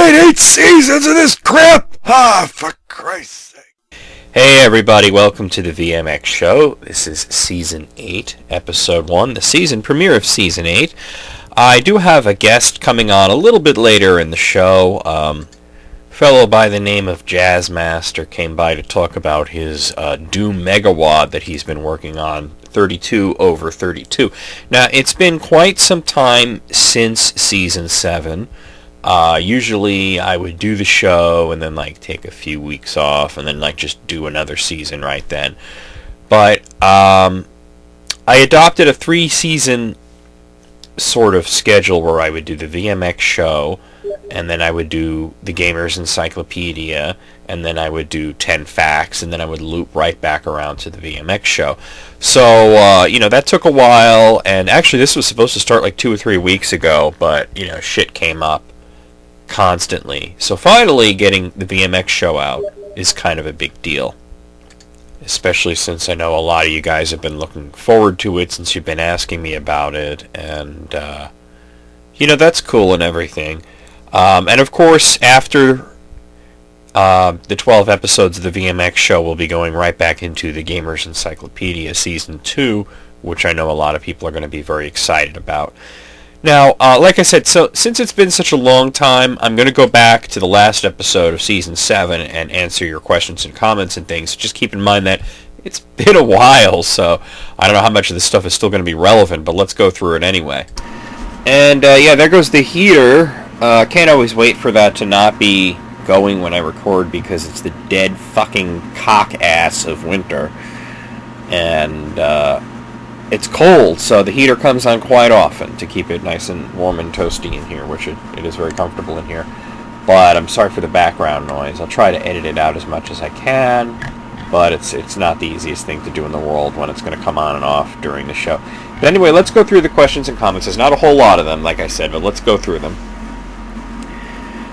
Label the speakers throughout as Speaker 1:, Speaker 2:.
Speaker 1: wait 8 seasons of this crap? Ah, for Christ's sake.
Speaker 2: Hey everybody, welcome to the VMX show. This is Season 8, Episode 1, the season premiere of Season 8. I do have a guest coming on a little bit later in the show. A fellow by the name of Jazzmaster came by to talk about his Doom Megawad that he's been working on, 32 over 32. Now, it's been quite some time since Season 7. Usually I would do the show and then take a few weeks off and then just do another season right then. But I adopted a 3-season sort of schedule where I would do the VMX show, and then I would do the Gamer's Encyclopedia, and then I would do 10 Facts, and then I would loop right back around to the VMX show. So, that took a while, and actually this was supposed to start 2 or 3 weeks ago, but, shit came up constantly. So finally getting the VMX show out is kind of a big deal. Especially since I know a lot of you guys have been looking forward to it since you've been asking me about it, and, that's cool and everything. And of course, after the 12 episodes of the VMX show, we'll be going right back into the Gamer's Encyclopedia Season 2, which I know a lot of people are going to be very excited about. Now, like I said, so since it's been such a long time, I'm going to go back to the last episode of Season 7 and answer your questions and comments and things. Just keep in mind that it's been a while, so I don't know how much of this stuff is still going to be relevant, but let's go through it anyway. And, there goes the heater. Can't always wait for that to not be going when I record because it's the dead fucking cock-ass of winter. And, it's cold, so the heater comes on quite often to keep it nice and warm and toasty in here, which it is very comfortable in here. But I'm sorry for the background noise. I'll try to edit it out as much as I can, but it's not the easiest thing to do in the world when it's going to come on and off during the show. But anyway, let's go through the questions and comments. There's not a whole lot of them, like I said, but let's go through them.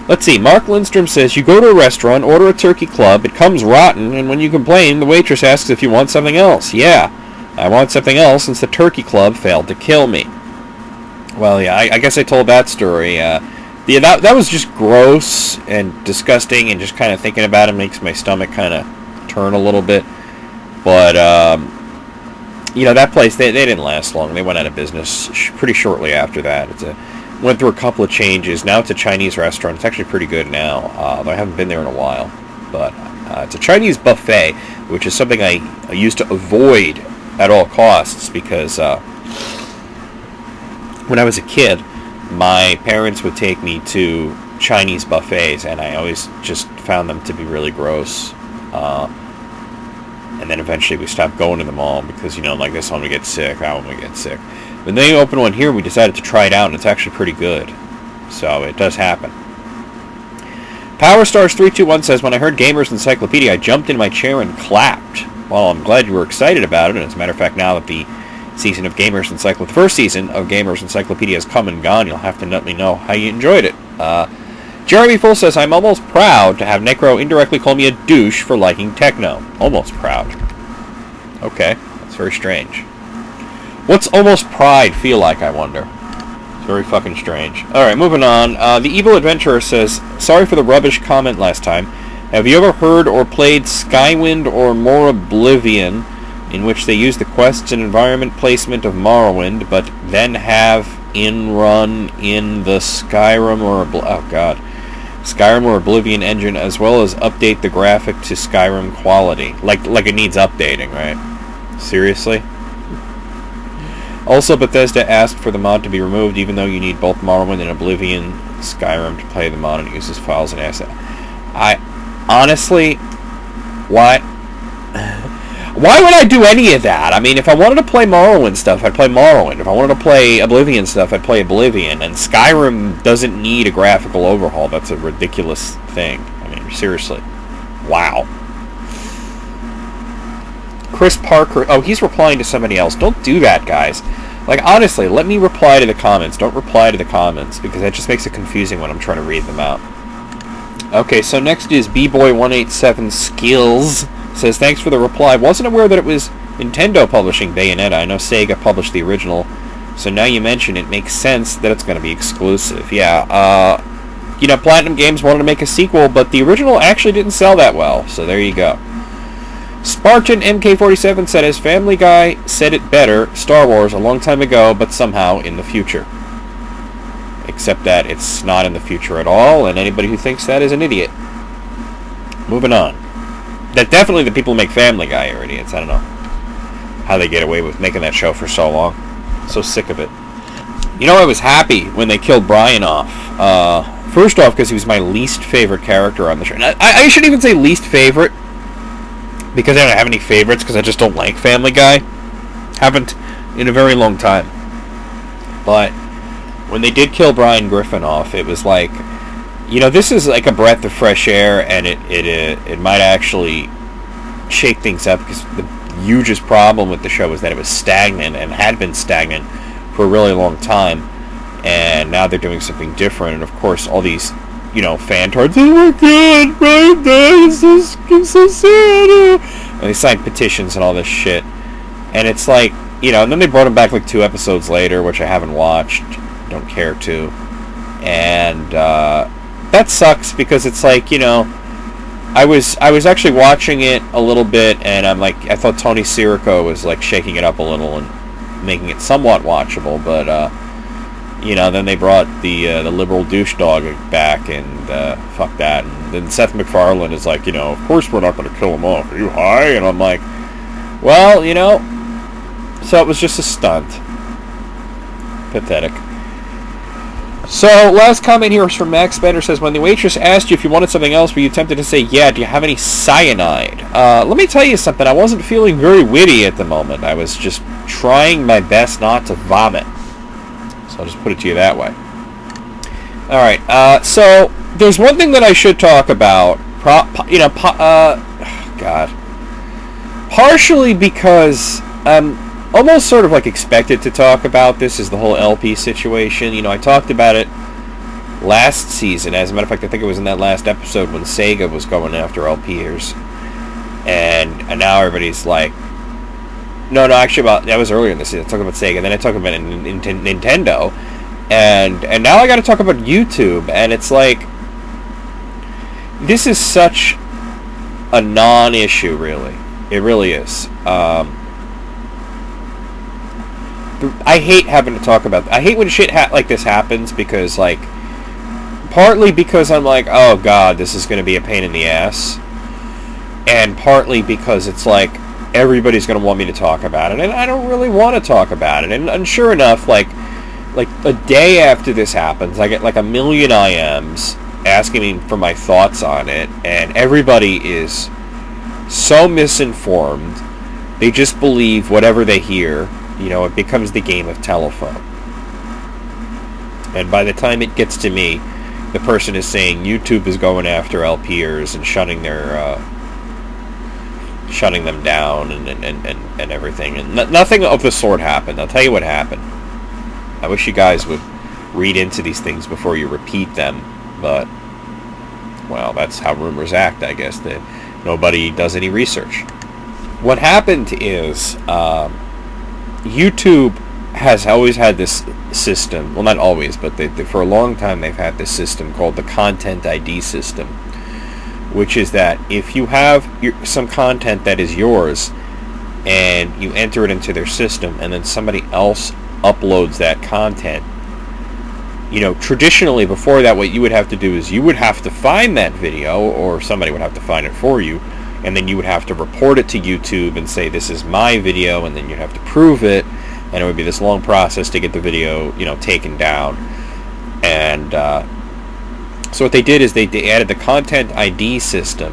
Speaker 2: Let's see, Mark Lindstrom says, you go to a restaurant, order a turkey club, it comes rotten, and when you complain, the waitress asks if you want something else. Yeah. I want something else since the turkey club failed to kill me. Well, yeah, I guess I told that story. That was just gross and disgusting, and just kind of thinking about it makes my stomach kind of turn a little bit. But, that place, they didn't last long. They went out of business pretty shortly after that. Went through a couple of changes. Now it's a Chinese restaurant. It's actually pretty good now, though I haven't been there in a while. But it's a Chinese buffet, which is something I used to avoid at all costs, because when I was a kid, my parents would take me to Chinese buffets, and I always just found them to be really gross. And then eventually we stopped going to them all because, this one we get sick, that one we get sick. When they opened one here, we decided to try it out, and it's actually pretty good. So it does happen. PowerStars321 says, when I heard Gamer's Encyclopedia, I jumped in my chair and clapped. Well, I'm glad you were excited about it, and as a matter of fact, now that the season of Gamer's Encyclopedia, the first season of Gamer's Encyclopedia has come and gone, you'll have to let me know how you enjoyed it. Jeremy Full says, I'm almost proud to have Necro indirectly call me a douche for liking techno. Almost proud. Okay, that's very strange. What's almost pride feel like, I wonder? It's very fucking strange. Alright, moving on. The Evil Adventurer says, sorry for the rubbish comment last time. Have you ever heard or played Skywind or More Oblivion, in which they use the quests and environment placement of Morrowind, but then have in-run in the Skyrim or Oblivion engine, as well as update the graphic to Skyrim quality? Like it needs updating, right? Seriously? Also, Bethesda asked for the mod to be removed, even though you need both Morrowind and Oblivion Skyrim to play the mod, and it uses files and assets. Honestly, why would I do any of that? I mean, if I wanted to play Morrowind stuff, I'd play Morrowind. If I wanted to play Oblivion stuff, I'd play Oblivion. And Skyrim doesn't need a graphical overhaul. That's a ridiculous thing. I mean, seriously. Wow. Chris Parker. Oh, he's replying to somebody else. Don't do that, guys. Honestly, let me reply to the comments. Don't reply to the comments, because that just makes it confusing when I'm trying to read them out. Okay, so next is B-Boy187 Skills. Says, thanks for the reply. Wasn't aware that it was Nintendo publishing Bayonetta. I know Sega published the original. So now you mention it, makes sense that it's going to be exclusive. Yeah, Platinum Games wanted to make a sequel, but the original actually didn't sell that well. So there you go. Spartan MK47 said, as Family Guy said it better, Star Wars a long time ago, but somehow in the future. Except that it's not in the future at all, and anybody who thinks that is an idiot. Moving on. That definitely the people who make Family Guy are idiots. I don't know how they get away with making that show for so long. So sick of it. I was happy when they killed Brian off. First off, because he was my least favorite character on the show. I shouldn't even say least favorite, because I don't have any favorites, because I just don't like Family Guy. Haven't in a very long time. But when they did kill Brian Griffin off, it was like, this is like a breath of fresh air, and it might actually shake things up, because the hugest problem with the show was that it was stagnant, and had been stagnant for a really long time, and now they're doing something different, and of course all these fan tards, oh my god, Brian died, I'm so sad, and they signed petitions and all this shit, and it's like, and then they brought him back like 2 episodes later, which I haven't watched, don't care to, and that sucks, because it's like, I was actually watching it a little bit, and I'm like, I thought Tony Sirico was like shaking it up a little and making it somewhat watchable, but then they brought the liberal douche dog back, and fuck that. And then Seth MacFarlane is like, of course we're not going to kill him off. Are you high? And I'm like, well, so it was just a stunt. Pathetic. So, last comment here is from Max Bender, says, when the waitress asked you if you wanted something else, were you tempted to say, yeah, do you have any cyanide? Let me tell you something, I wasn't feeling very witty at the moment. I was just trying my best not to vomit. So I'll just put it to you that way. Alright, so, there's one thing that I should talk about, God. Partially because almost sort of like expected to talk about this, is the whole LP situation. I talked about it last season. As a matter of fact, I think it was in that last episode when Sega was going after LPers, and now everybody's like, no, actually, that was earlier in the season. I talked about Sega, then I talked about Nintendo, and now I got to talk about YouTube, and it's like, this is such a non-issue, really. It really is. I hate having to talk about. I hate when shit like this happens, because like, partly because I'm like, oh god, this is going to be a pain in the ass, and partly because it's like everybody's going to want me to talk about it, and I don't really want to talk about it. And sure enough, like a day after this happens, I get like 1 million IMs asking me for my thoughts on it, and everybody is so misinformed. They just believe whatever they hear. It becomes the game of telephone. And by the time it gets to me, the person is saying YouTube is going after LPers and shutting them down and everything. And nothing of the sort happened. I'll tell you what happened. I wish you guys would read into these things before you repeat them. But, well, that's how rumors act, I guess. That nobody does any research. What happened is, YouTube has always had this system, well, not always, but for a long time they've had this system called the Content ID system, which is that if you have some content that is yours, and you enter it into their system, and then somebody else uploads that content, traditionally before that, what you would have to do is you would have to find that video, or somebody would have to find it for you, and then you would have to report it to YouTube and say, this is my video, and then you'd have to prove it, and it would be this long process to get the video, taken down. And so what they did is they added the Content ID system,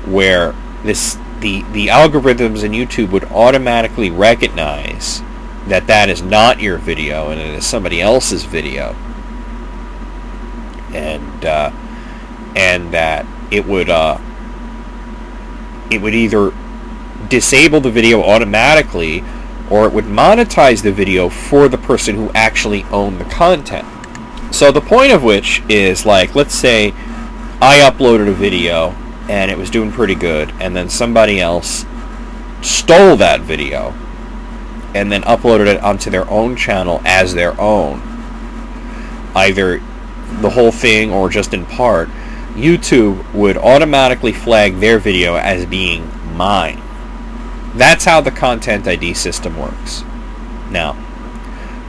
Speaker 2: where the algorithms in YouTube would automatically recognize that is not your video, and it is somebody else's video, and that it would either disable the video automatically, or it would monetize the video for the person who actually owned the content. So the point of which is, like, let's say I uploaded a video and it was doing pretty good, and then somebody else stole that video and then uploaded it onto their own channel as their own, either the whole thing or just in part, YouTube would automatically flag their video as being mine. That's how the Content ID system works. Now,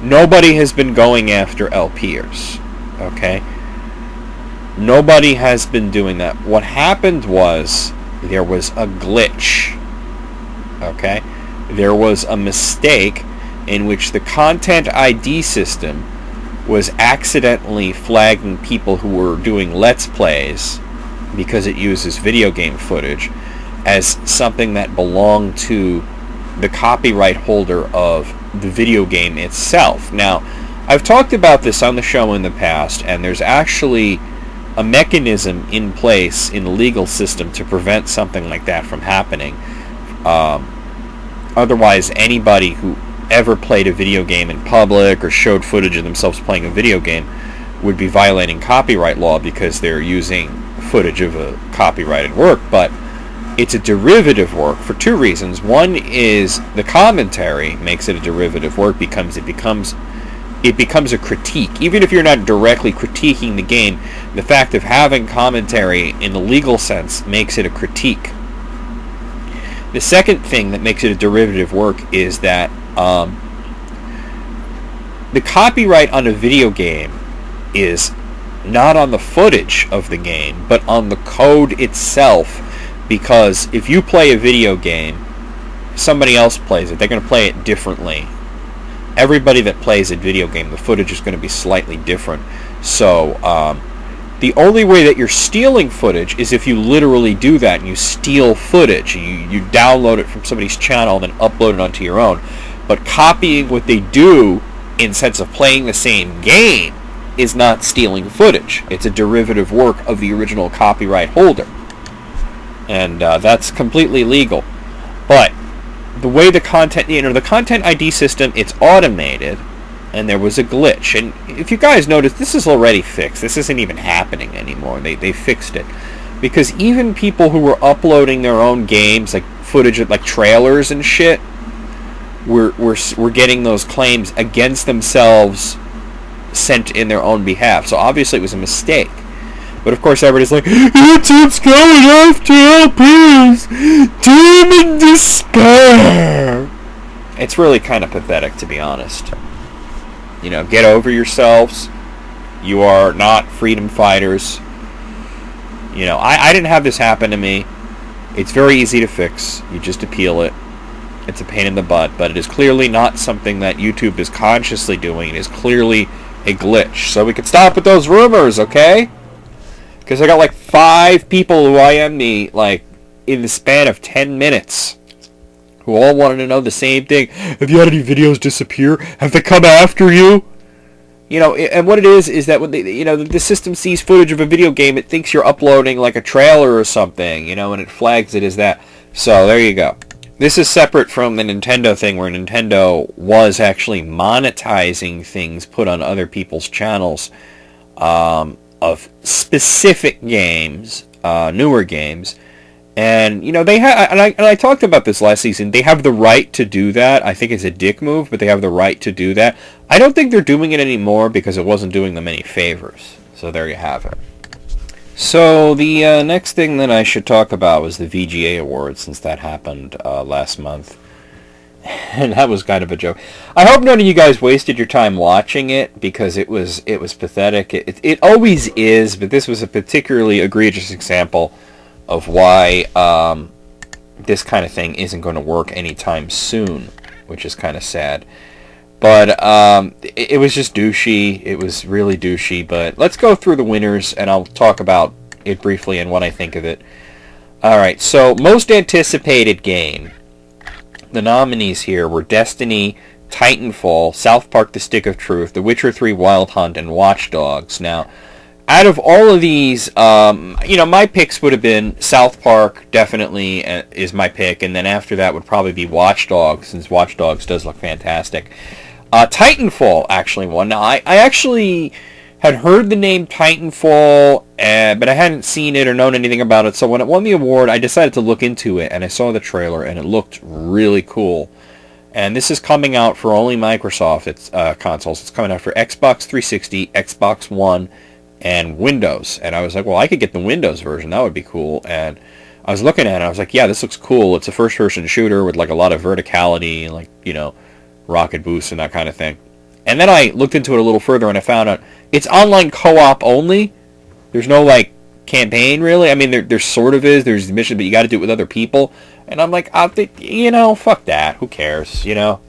Speaker 2: nobody has been going after LPers, okay? Nobody has been doing that. What happened was there was a glitch, okay? There was a mistake in which the Content ID system was accidentally flagging people who were doing Let's Plays, because it uses video game footage, as something that belonged to the copyright holder of the video game itself. Now, I've talked about this on the show in the past, and there's actually a mechanism in place in the legal system to prevent something like that from happening. Otherwise, anybody who ever played a video game in public or showed footage of themselves playing a video game would be violating copyright law because they're using footage of a copyrighted work. But it's a derivative work for two reasons. One is the commentary makes it a derivative work because it becomes a critique. Even if you're not directly critiquing the game, the fact of having commentary in the legal sense makes it a critique. The second thing that makes it a derivative work is that the copyright on a video game is not on the footage of the game, but on the code itself. Because if you play a video game, somebody else plays it, they're going to play it differently. Everybody that plays a video game, the footage is going to be slightly different. So the only way that you're stealing footage is if you literally do that and you steal footage. You download it from somebody's channel and then upload it onto your own. But copying what they do in sense of playing the same game is not stealing footage. It's a derivative work of the original copyright holder. And that's completely legal. But the way the Content ID system, it's automated, and there was a glitch. And if you guys notice, this is already fixed. This isn't even happening anymore. They fixed it. Because even people who were uploading their own games, like footage of like trailers and shit, were getting those claims against themselves sent in their own behalf. So obviously it was a mistake. But of course everybody's like, YouTube's going after LPs! Doom and despair! It's really kind of pathetic, to be honest. You know, get over yourselves. You are not freedom fighters. You know, I didn't have this happen to me. It's very easy to fix. You just appeal it. It's a pain in the butt, but it is clearly not something that YouTube is consciously doing. It is clearly a glitch. So we can stop with those rumors, okay? Because I got like 5 people who IM me, like, in the span of 10 minutes, who all wanted to know the same thing. Have you had any videos disappear? Have they come after you? You know, and what it is that when the system sees footage of a video game, it thinks you're uploading like a trailer or something, you know, and it flags it as that. So there you go. This is separate from the Nintendo thing, where Nintendo was actually monetizing things put on other people's channels of specific games, newer games. And, you know, they have, and I talked about this last season, they have the right to do that. I think it's a dick move, but they have the right to do that. I don't think they're doing it anymore because it wasn't doing them any favors. So there you have it. So the next thing that I should talk about was the VGA Awards, since that happened last month. And that was kind of a joke. I hope none of you guys wasted your time watching it, because it was pathetic. It always is, but this was a particularly egregious example of why this kind of thing isn't going to work anytime soon, which is kind of sad. But it was just douchey. It was really douchey. But let's go through the winners, and I'll talk about it briefly and what I think of it. Alright, so most anticipated game. The nominees here were Destiny, Titanfall, South Park The Stick of Truth, The Witcher 3 Wild Hunt, and Watch Dogs. Now, out of all of these, you know, my picks would have been South Park, definitely is my pick, and then after that would probably be Watch Dogs, since Watch Dogs does look fantastic. Titanfall actually won. Now, I actually had heard the name Titanfall, but I hadn't seen it or known anything about it, so when it won the award, I decided to look into it, and I saw the trailer, and it looked really cool. And this is coming out for only Microsoft consoles. It's coming out for Xbox 360, Xbox One, and Windows. And I was like, well, I could get the Windows version. That would be cool. And I was looking at it. I was like, yeah, this looks cool. It's a first-person shooter with like a lot of verticality, like, you know, rocket boosts and that kind of thing. And then I looked into it a little further and I found out it's online co-op only. There's no like campaign really. I mean, there sort of is. There's the mission, but you got to do it with other people. And I'm like, you know, fuck that. Who cares? You know,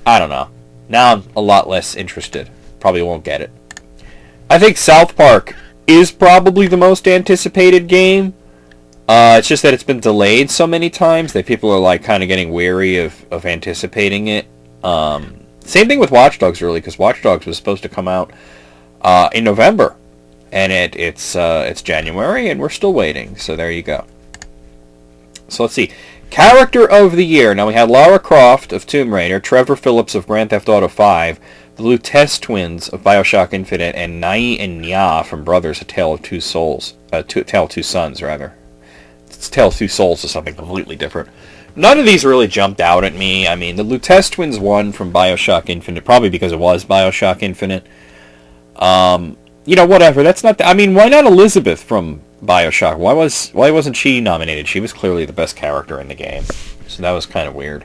Speaker 2: I don't know. Now I'm a lot less interested. Probably won't get it. I think South Park is probably the most anticipated game. It's just that it's been delayed so many times that people are like kind of getting wary of anticipating it. Same thing with Watch Dogs, really, because Watch Dogs was supposed to come out in November, and it's January, and we're still waiting. So there you go. So let's see. Character of the Year. Now we had Lara Croft of Tomb Raider, Trevor Phillips of Grand Theft Auto 5, the Lutece twins of BioShock Infinite, and Nai and Nya from Brothers: A Tale of Two Souls. Tale of Two Sons, rather. It's Tale of Two Souls is something completely different. None of these really jumped out at me. I mean, the Lutece twins won from BioShock Infinite, probably because it was BioShock Infinite. You know, whatever. That's not. I mean, why not Elizabeth from BioShock? Why wasn't she nominated? She was clearly the best character in the game, so that was kind of weird.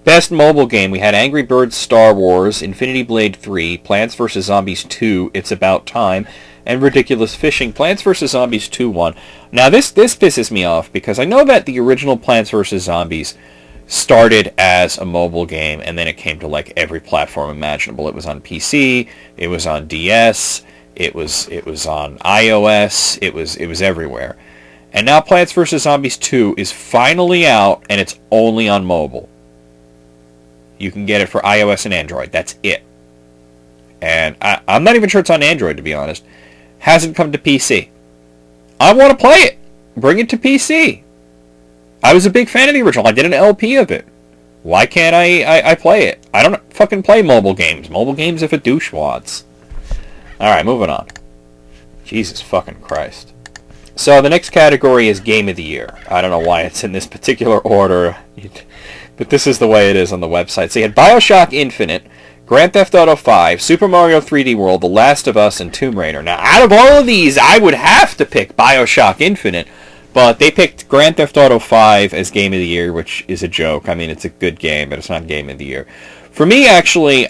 Speaker 2: Best mobile game, we had Angry Birds Star Wars, Infinity Blade 3, Plants vs. Zombies 2, It's About Time, and Ridiculous Fishing. Plants vs. Zombies 2 won. Now this pisses me off because I know that the original Plants vs. Zombies started as a mobile game and then it came to like every platform imaginable. It was on PC, it was on DS, it was on iOS, it was everywhere. And now Plants vs. Zombies 2 is finally out and it's only on mobile. You can get it for iOS and Android. That's it. And I'm not even sure it's on Android, to be honest. Hasn't come to PC. I want to play it. Bring it to PC. I was a big fan of the original. I did an LP of it. Why can't I play it? I don't fucking play mobile games. Mobile games are for douchewads. Alright, moving on. Jesus fucking Christ. So the next category is Game of the Year. I don't know why it's in this particular order, but this is the way it is on the website. So you had BioShock Infinite, Grand Theft Auto 5, Super Mario 3D World, The Last of Us, and Tomb Raider. Now, out of all of these, I would have to pick BioShock Infinite, but they picked Grand Theft Auto 5 as Game of the Year, which is a joke. I mean, it's a good game, but it's not Game of the Year. For me, actually,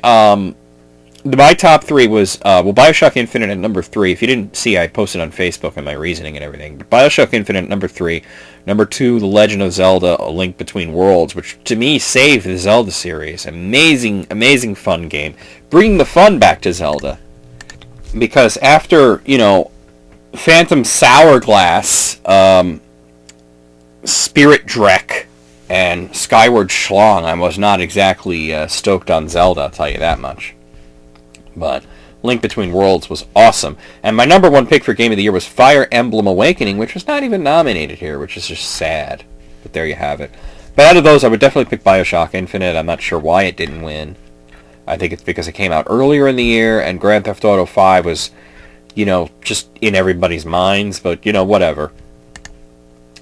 Speaker 2: my top three was, BioShock Infinite at number 3. If you didn't see, I posted on Facebook and my reasoning and everything. But BioShock Infinite at number 3. Number 2, The Legend of Zelda: A Link Between Worlds, which to me saved the Zelda series. Amazing, amazing fun game. Bringing the fun back to Zelda. Because after, you know, Phantom Hourglass, Spirit Drek, and Skyward Schlong, I was not exactly stoked on Zelda, I'll tell you that much. But Link Between Worlds was awesome. And my number one pick for Game of the Year was Fire Emblem Awakening, which was not even nominated here, which is just sad. But there you have it. But out of those, I would definitely pick BioShock Infinite. I'm not sure why it didn't win. I think it's because it came out earlier in the year, and Grand Theft Auto 5 was, you know, just in everybody's minds. But, you know, whatever.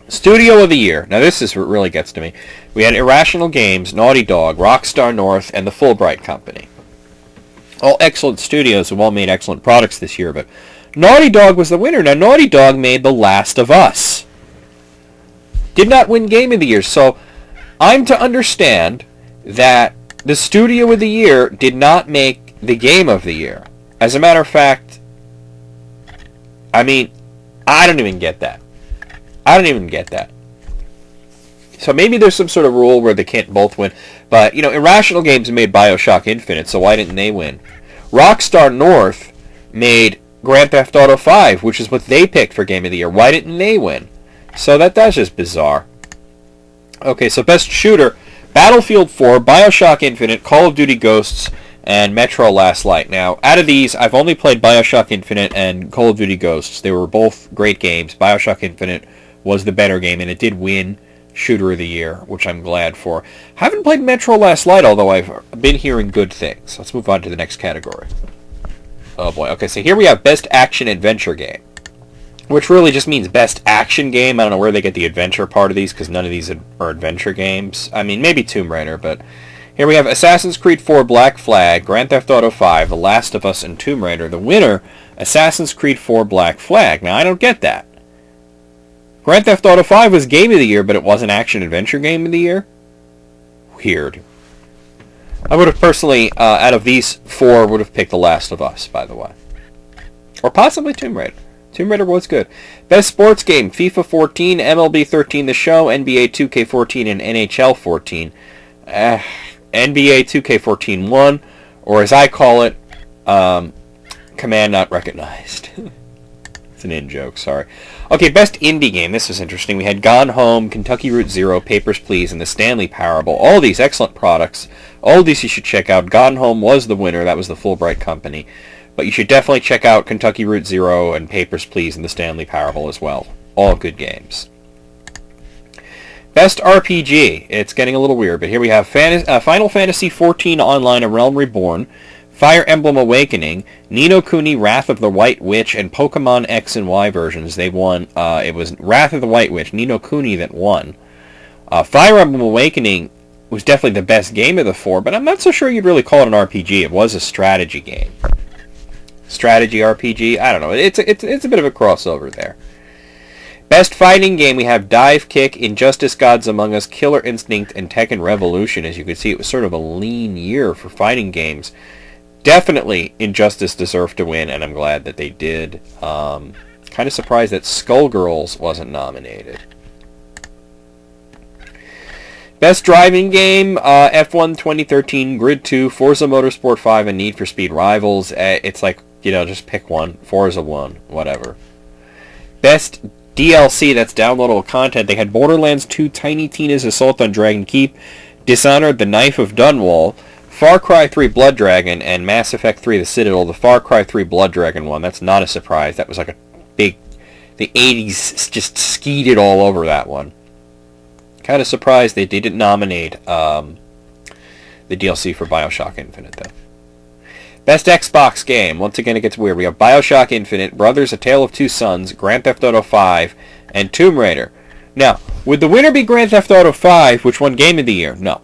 Speaker 2: Studio of the Year. Now, this is what really gets to me. We had Irrational Games, Naughty Dog, Rockstar North, and the Fulbright Company. All excellent studios who all made excellent products this year, but Naughty Dog was the winner. Now, Naughty Dog made The Last of Us. Did not win Game of the Year, so I'm to understand that the Studio of the Year did not make the Game of the Year. As a matter of fact, I mean, I don't even get that. So maybe there's some sort of rule where they can't both win. But, you know, Irrational Games made BioShock Infinite, so why didn't they win? Rockstar North made Grand Theft Auto 5, which is what they picked for Game of the Year. Why didn't they win? So that's just bizarre. Okay, so Best Shooter, Battlefield 4, BioShock Infinite, Call of Duty Ghosts, and Metro Last Light. Now, out of these, I've only played BioShock Infinite and Call of Duty Ghosts. They were both great games. BioShock Infinite was the better game, and it did win Shooter of the Year, which I'm glad for. Haven't played Metro Last Light, although I've been hearing good things. Let's move on to the next category. Oh boy. Okay, so here we have Best Action Adventure Game, which really just means Best Action Game. I don't know where they get the adventure part of these, because none of these are adventure games. I mean, maybe Tomb Raider, but here we have Assassin's Creed 4 Black Flag, Grand Theft Auto 5, The Last of Us, and Tomb Raider. The winner Assassin's Creed 4 Black Flag. Now, I don't get that. Grand Theft Auto 5 was Game of the Year, but it wasn't Action Adventure Game of the Year? Weird. I would have personally, out of these 4, would have picked The Last of Us, by the way. Or possibly Tomb Raider. Tomb Raider was good. Best sports game, FIFA 14, MLB 13 The Show, NBA 2K14, and NHL 14. NBA 2K14 won, or as I call it, command not recognized. It's an in-joke, sorry. Okay, best indie game. This was interesting. We had Gone Home, Kentucky Route Zero, Papers, Please, and The Stanley Parable. All these excellent products. All these you should check out. Gone Home was the winner. That was the Fulbright company. But you should definitely check out Kentucky Route Zero and Papers, Please, and The Stanley Parable as well. All good games. Best RPG. It's getting a little weird, but here we have Final Fantasy XIV Online, A Realm Reborn, Fire Emblem Awakening, Ni no Kuni, Wrath of the White Witch, and Pokemon X and Y versions. They won. It was Wrath of the White Witch, Ni no Kuni that won. Fire Emblem Awakening was definitely the best game of the 4, but I'm not so sure you'd really call it an RPG. It was a strategy game. Strategy RPG? I don't know. It's a bit of a crossover there. Best fighting game, we have Dive Kick, Injustice Gods Among Us, Killer Instinct, and Tekken Revolution. As you can see, it was sort of a lean year for fighting games. Definitely Injustice deserved to win, and I'm glad that they did. Kind of surprised that Skullgirls wasn't nominated. Best driving game, F1 2013, Grid 2, Forza Motorsport 5, and Need for Speed Rivals. It's like, just pick one. Forza 1, whatever. Best DLC, that's downloadable content. They had Borderlands 2, Tiny Tina's Assault on Dragon Keep, Dishonored, The Knife of Dunwall, Far Cry 3 Blood Dragon, and Mass Effect 3 The Citadel. The Far Cry 3 Blood Dragon one, that's not a surprise. That was like a big... The 80s just skied it all over that one. Kind of surprised they didn't nominate the DLC for Bioshock Infinite, though. Best Xbox game. Once again, it gets weird. We have Bioshock Infinite, Brothers: A Tale of Two Sons, Grand Theft Auto 5, and Tomb Raider. Now, would the winner be Grand Theft Auto 5, which won Game of the Year? No.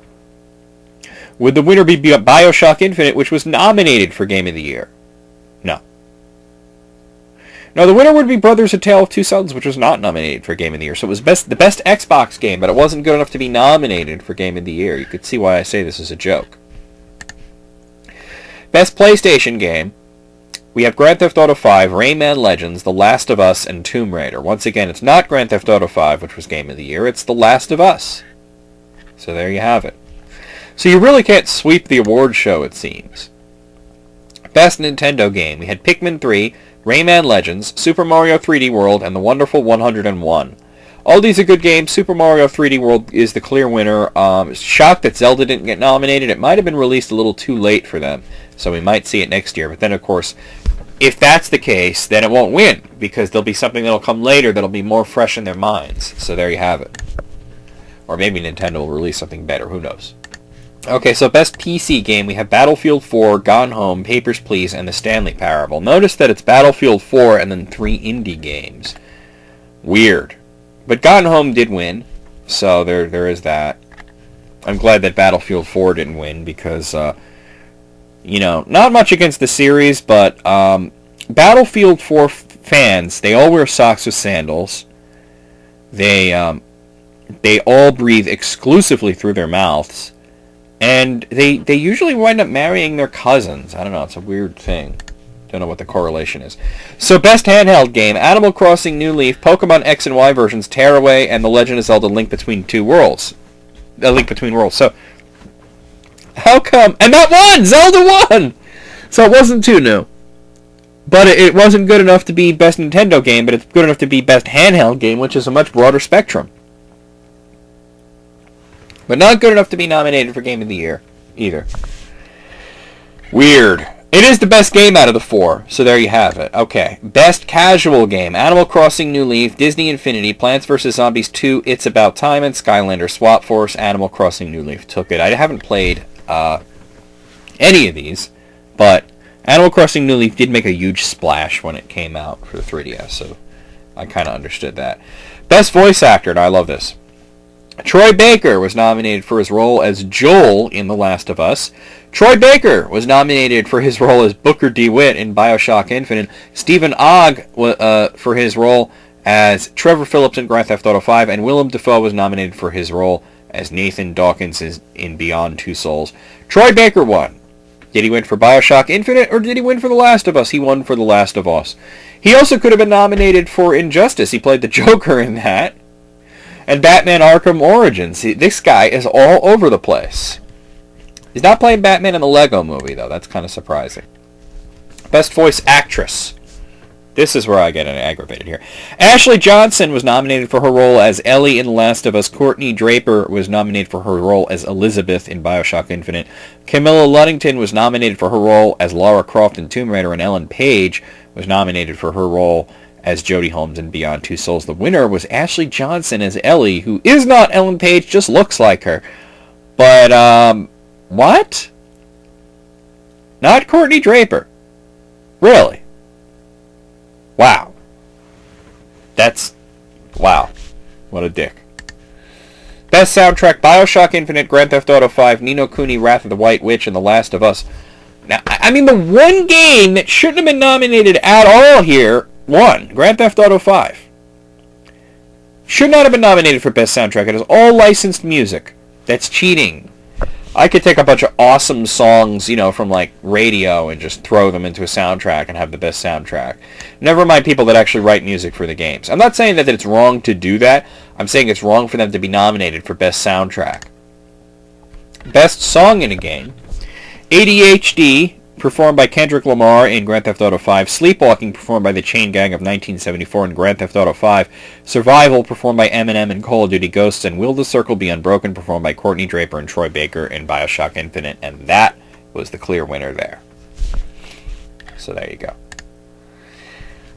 Speaker 2: Would the winner be Bioshock Infinite, which was nominated for Game of the Year? No. No, the winner would be Brothers: A Tale of Two Sons, which was not nominated for Game of the Year. So it was the best Xbox game, but it wasn't good enough to be nominated for Game of the Year. You could see why I say this is a joke. Best PlayStation game. We have Grand Theft Auto 5, Rayman Legends, The Last of Us, and Tomb Raider. Once again, it's not Grand Theft Auto 5, which was Game of the Year. It's The Last of Us. So there you have it. So you really can't sweep the award show, it seems. Best Nintendo game. We had Pikmin 3, Rayman Legends, Super Mario 3D World, and The Wonderful 101. All these are good games. Super Mario 3D World is the clear winner. Shocked that Zelda didn't get nominated. It might have been released a little too late for them, so we might see it next year. But then, of course, if that's the case, then it won't win, because there'll be something that'll come later that'll be more fresh in their minds. So there you have it. Or maybe Nintendo will release something better. Who knows? Okay, so best PC game, we have Battlefield 4, Gone Home, Papers, Please, and The Stanley Parable. Notice that it's Battlefield 4 and then 3 indie games. Weird. But Gone Home did win, so there is that. I'm glad that Battlefield 4 didn't win, because, not much against the series, but Battlefield 4 fans, they all wear socks with sandals. They all breathe exclusively through their mouths. And they usually wind up marrying their cousins. I don't know, it's a weird thing. Don't know what the correlation is. So best handheld game, Animal Crossing New Leaf, Pokemon X and Y versions, Tearaway, and The Legend of Zelda Link Between Worlds. So, how come... And that won! Zelda won! So it wasn't too new. But it wasn't good enough to be best Nintendo game, but it's good enough to be best handheld game, which is a much broader spectrum. But not good enough to be nominated for Game of the Year, either. Weird. It is the best game out of the 4, so there you have it. Okay. Best casual game. Animal Crossing New Leaf, Disney Infinity, Plants vs. Zombies 2, It's About Time, and Skylander Swap Force. Animal Crossing New Leaf took it. I haven't played any of these, but Animal Crossing New Leaf did make a huge splash when it came out for the 3DS, so I kind of understood that. Best voice actor, and I love this. Troy Baker was nominated for his role as Joel in The Last of Us. Troy Baker was nominated for his role as Booker DeWitt in BioShock Infinite. Stephen Ogg for his role as Trevor Phillips in Grand Theft Auto 5. And Willem Dafoe was nominated for his role as Nathan Dawkins in Beyond Two Souls. Troy Baker won. Did he win for BioShock Infinite, or did he win for The Last of Us? He won for The Last of Us. He also could have been nominated for Injustice. He played the Joker in that. And Batman Arkham Origins. This guy is all over the place. He's not playing Batman in the Lego movie, though. That's kind of surprising. Best Voice Actress. This is where I get aggravated here. Ashley Johnson was nominated for her role as Ellie in The Last of Us. Courtney Draper was nominated for her role as Elizabeth in BioShock Infinite. Camilla Luddington was nominated for her role as Lara Croft in Tomb Raider. And Ellen Page was nominated for her role as Jodie Holmes in Beyond Two Souls. The winner was Ashley Johnson as Ellie, who is not Ellen Page, just looks like her. But, what? Not Courtney Draper. Really? Wow. Wow. What a dick. Best soundtrack, BioShock Infinite, Grand Theft Auto 5, Ni no Kuni, Wrath of the White Witch, and The Last of Us. Now, I mean, the one game that shouldn't have been nominated at all here won. Grand Theft Auto 5. Should not have been nominated for Best Soundtrack. It is all licensed music. That's cheating. I could take a bunch of awesome songs, from like radio and just throw them into a soundtrack and have the best soundtrack. Never mind people that actually write music for the games. I'm not saying that it's wrong to do that. I'm saying it's wrong for them to be nominated for Best Soundtrack. Best Song in a Game. ADHD, performed by Kendrick Lamar in Grand Theft Auto 5. Sleepwalking, performed by the Chain Gang of 1974 in Grand Theft Auto 5. Survival, performed by Eminem in Call of Duty Ghosts. And Will the Circle Be Unbroken, performed by Courtney Draper and Troy Baker in BioShock Infinite. And that was the clear winner there. So there you go.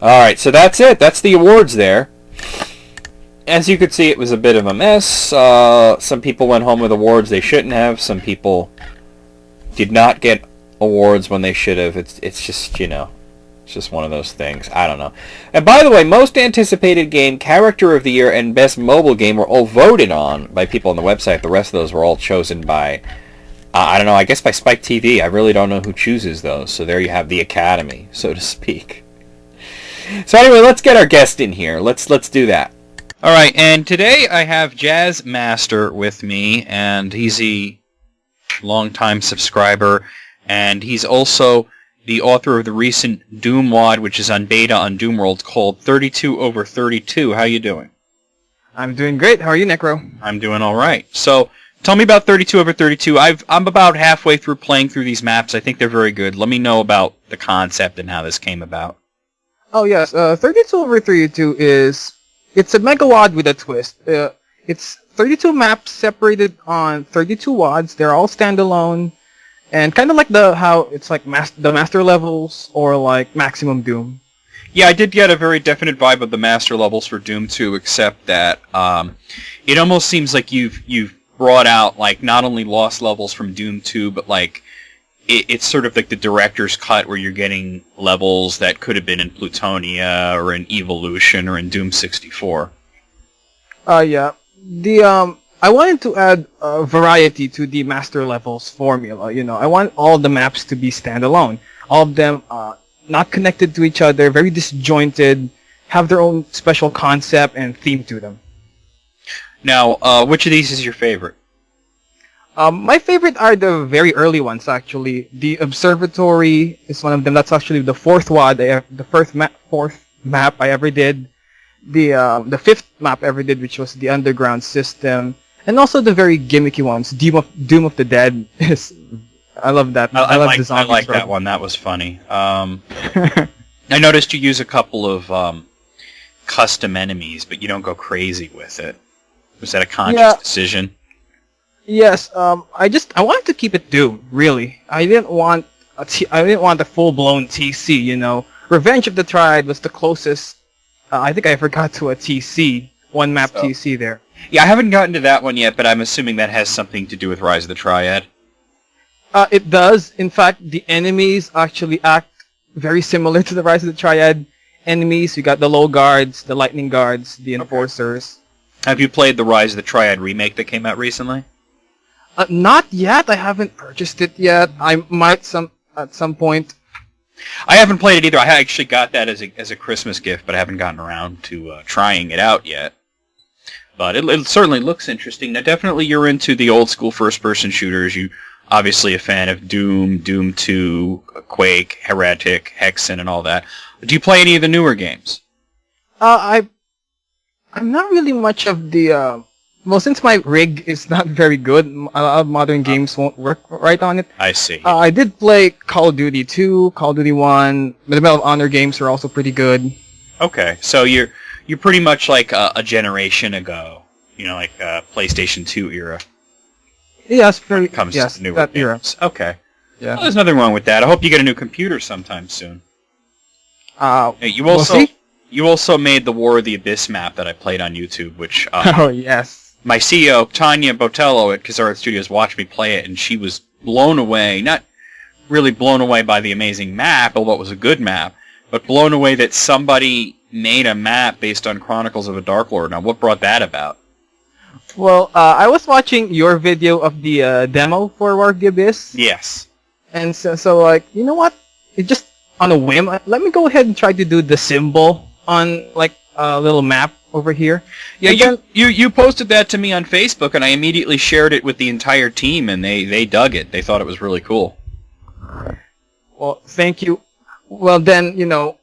Speaker 2: Alright, so that's it. That's the awards there. As you could see, it was a bit of a mess. Some people went home with awards they shouldn't have. Some people did not get awards when they should have. It's just, it's just one of those things. I don't know. And by the way, most anticipated game, character of the year, and best mobile game were all voted on by people on the website. The rest of those were all chosen by, I don't know, I guess by Spike TV. I really don't know who chooses those. So there you have the Academy, so to speak. So anyway, let's get our guest in here. Let's do that. All right, and today I have Jazzmaster with me, and he's a longtime subscriber, and he's also the author of the recent Doom WOD, which is on beta on Doomworld, called 32 over 32. How you doing?
Speaker 3: I'm doing great. How are you, Necro?
Speaker 2: I'm doing all right. So, tell me about 32 over 32. I'm about halfway through playing through these maps. I think they're very good. Let me know about the concept and how this came about.
Speaker 3: Oh, yes. 32 over 32 it's a mega WOD with a twist. It's 32 maps separated on 32 WODs. They're all standalone. And kind of like how it's like the master levels or like Maximum Doom.
Speaker 2: Yeah, I did get a very definite vibe of the master levels for Doom 2, except that it almost seems like you've brought out like not only lost levels from Doom 2, but like it's sort of like the director's cut where you're getting levels that could have been in Plutonia or in Evolution or in Doom 64.
Speaker 3: Yeah. I wanted to add variety to the master levels formula. I want all the maps to be standalone. All of them not connected to each other, very disjointed, have their own special concept and theme to them.
Speaker 2: Now, which of these is your favorite?
Speaker 3: My favorite are the very early ones, actually. The Observatory is one of them. That's actually the fourth WOD, the fourth map I ever did. The fifth map I ever did, which was the Underground System. And also the very gimmicky ones, Doom of the Dead. I love that. I love the zombies.
Speaker 2: I like that one. That was funny. I noticed you use a couple of custom enemies, but you don't go crazy with it. Was that a conscious decision?
Speaker 3: Yes. I wanted to keep it Doom. Really, I didn't want a full-blown TC. Revenge of the Triad was the closest. I think I ever got to a TC. One map TC there.
Speaker 2: Yeah, I haven't gotten to that one yet, but I'm assuming that has something to do with Rise of the Triad.
Speaker 3: It does. In fact, the enemies actually act very similar to the Rise of the Triad enemies. You got the low guards, the lightning guards, the enforcers.
Speaker 2: Have you played the Rise of the Triad remake that came out recently?
Speaker 3: Not yet. I haven't purchased it yet. I might at some point.
Speaker 2: I haven't played it either. I actually got that as a Christmas gift, but I haven't gotten around to trying it out yet. But it certainly looks interesting. Now, definitely you're into the old school first-person shooters. You obviously a fan of Doom, Doom 2, Quake, Heretic, Hexen, and all that. Do you play any of the newer games?
Speaker 3: I'm not really much of the. Well, since my rig is not very good, a lot of modern games won't work right on it.
Speaker 2: I see.
Speaker 3: I did play Call of Duty 2, Call of Duty 1. The Medal of Honor games are also pretty good.
Speaker 2: Okay, so you're pretty much like a generation ago. You know, like PlayStation 2 era.
Speaker 3: Yes, very.
Speaker 2: Comes
Speaker 3: yes,
Speaker 2: to newer
Speaker 3: that
Speaker 2: games.
Speaker 3: era.
Speaker 2: Okay.
Speaker 3: Yeah.
Speaker 2: Well, there's nothing wrong with that. I hope you get a new computer sometime soon. Hey,
Speaker 3: We'll see.
Speaker 2: You also made the War of the Abyss map that I played on YouTube, which
Speaker 3: Oh yes.
Speaker 2: my CEO, Tanya Botello at Kazara Studios, watched me play it, and she was blown away. Not really blown away by the amazing map, although it was a good map, but blown away that somebody made a map based on Chronicles of a Dark Lord. Now, what brought that about?
Speaker 3: Well, I was watching your video of the demo for War of the Abyss.
Speaker 2: Yes.
Speaker 3: And so like, you know what? It just on a whim. Let me go ahead and try to do the symbol on like a little map over here.
Speaker 2: Yeah, you posted that to me on Facebook, and I immediately shared it with the entire team, and they dug it. They thought it was really cool.
Speaker 3: Well, thank you. Well, then, you know,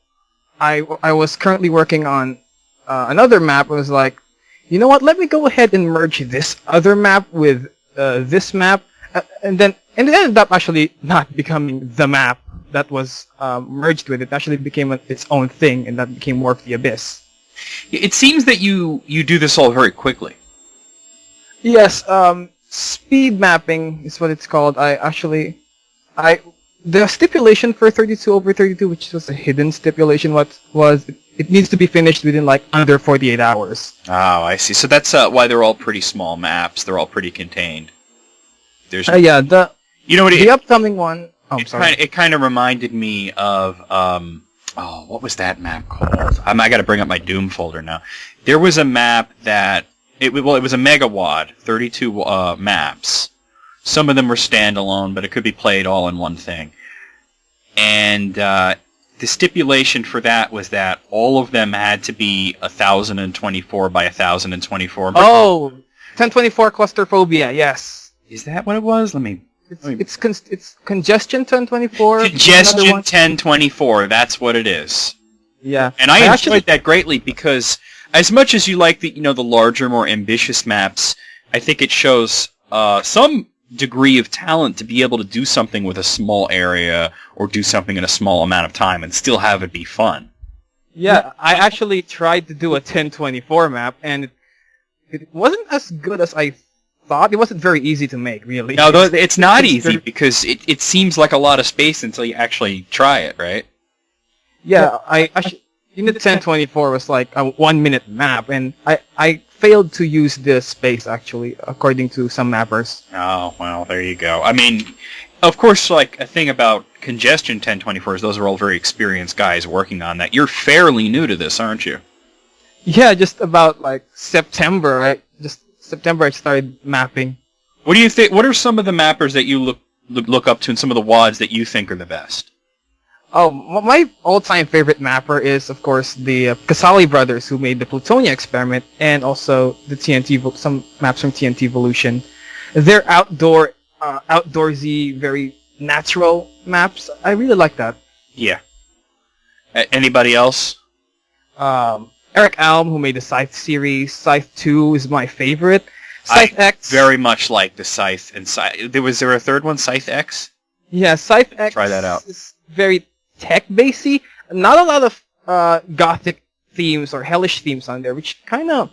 Speaker 3: I was currently working on another map. I was like, you know what? Let me go ahead and merge this other map with this map, and it ended up actually not becoming the map that was merged with it. Actually became its own thing, and that became War of the Abyss.
Speaker 2: It seems that you do this all very quickly.
Speaker 3: Yes, speed mapping is what it's called. The stipulation for 32/32, which was a hidden stipulation, was it needs to be finished within like under 48 hours.
Speaker 2: Oh, I see. So that's why they're all pretty small maps. They're all pretty contained. There's
Speaker 3: Yeah,
Speaker 2: you know what
Speaker 3: the upcoming one. Oh, I'm sorry.
Speaker 2: It kind of reminded me of what was that map called? I got to bring up my Doom folder now. There was a map that it was a megawad, 32 maps. Some of them were standalone, but it could be played all in one thing. And the stipulation for that was that all of them had to be 1024 by 1024.
Speaker 3: Oh, 1024 claustrophobia. Yes.
Speaker 2: Is that what it was?
Speaker 3: It's congestion 1024.
Speaker 2: Congestion 1024. That's what it is.
Speaker 3: Yeah.
Speaker 2: And I enjoyed that greatly because as much as you like the larger, more ambitious maps, I think it shows some degree of talent to be able to do something with a small area or do something in a small amount of time and still have it be fun.
Speaker 3: Yeah, I actually tried to do a 1024 map, and it wasn't as good as I thought. It wasn't very easy to make, really.
Speaker 2: No, it's not easy because it seems like a lot of space until you actually try it, right?
Speaker 3: Yeah, in the 1024 was like a 1-minute map, and I failed to use the space, actually, according to some mappers.
Speaker 2: Oh, well, there you go. I mean, of course, like, a thing about congestion 1024 is those are all very experienced guys working on that. You're fairly new to this, aren't you?
Speaker 3: Yeah, just about, like, September, right? Just September I started mapping.
Speaker 2: What do you think? What are some of the mappers that you look up to and some of the WADs that you think are the best?
Speaker 3: Oh, my all-time favorite mapper is, of course, the Casali brothers who made the Plutonia experiment, and also the some maps from TNT Evolution. They're outdoorsy, very natural maps. I really like that.
Speaker 2: Yeah. Anybody else?
Speaker 3: Eric Alm, who made the Scythe series. Scythe 2 is my favorite. Scythe X.
Speaker 2: Very much like the Scythe and Scythe. Was there a third one, Scythe X?
Speaker 3: Yeah, Scythe X.
Speaker 2: Try that out.
Speaker 3: Is very tech-basy. Not a lot of gothic themes or hellish themes on there, which kind of,